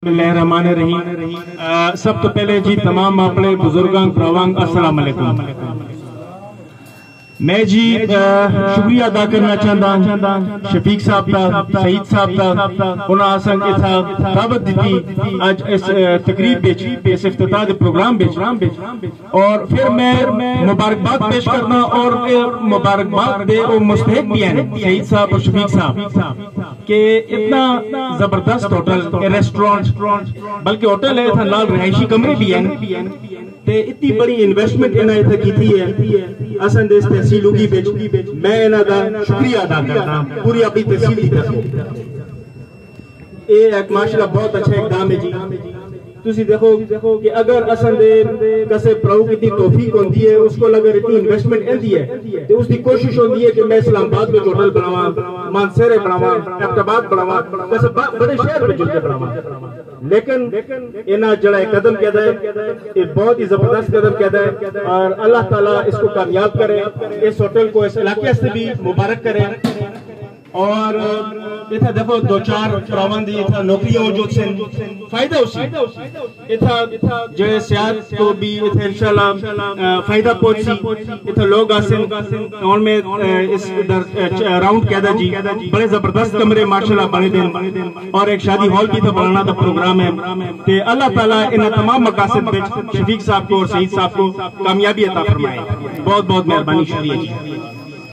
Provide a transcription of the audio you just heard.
Bismillahirrahmanirrahim. سب تو پہلے جی تمام اپنے بزرگاں پراوان السلام علیکم. میں جی شکریہ ادا کرنا چاہتا شفیق صاحب تا سعید صاحب تا انہاں آسان کے تھا دعوت دیتی آج اس تقریب بیچ اس افتتاح پروگرام بیچ اور پھر میں مبارکباد پیش کرنا اور مبارکباد دے وہ مستحق بھی ہیں سعید صاحب اور شفیق صاحب کہ اتنا زبردست ہوٹل ریسٹورانٹ بلکہ ہوٹل ہے تھا لال رہائشی کمرے بھی ہیں تے اتنی بڑی انویسٹمنٹ انہاں اتھا کی تھی ہے اساں دے تحصیل ہوگی بیچ میں انہاں دا شکریہ ادا کرتا پوری اپنی تحصیل کی طرف یہ ایک ماشاءاللہ بہت اچھا اقدام ہے جی. تسی دیکھو کہ اگر اساں دے کسے پراؤ کی توفیق ہوندی ہے اس کو اگر اتنی انویسٹمنٹ ہوندی ہے تو اس کی کوشش ہوندی ہے کہ میں اسلام آباد میں ہوٹل بناواں مانسہرے بناواں احمدآباد بناواں کسے بڑے شہر میں جلدے بناواں لیکن انہاں جڑا قدم کیا ہے یہ بہت ہی زبردست قدم کیا ہے اور اللہ تعالیٰ اس کو کامیاب کرے اس ہوٹل کو اس علاقے سے بھی مبارک کرے اور اتھا دیکھو دو چار پراوان دی اتھا نوکریاں موجود سے فائدہ اسی اتھا جو سیاحت کو بھی اتھا انشاءاللہ فائدہ پہنچی اتھا لوگ آسن ان میں اس راؤنڈ قیدہ جی بڑے زبردست کمرے ماشاءاللہ بنے دیں اور ایک شادی ہال بھی تھا بنانا تھا پروگرام ہے تے اللہ تعالیٰ انہاں تمام مقاصد شفیق صاحب کو اور سعید صاحب کو کامیابی عطا فرمائے. بہت بہت مہربانی شکریہ جی.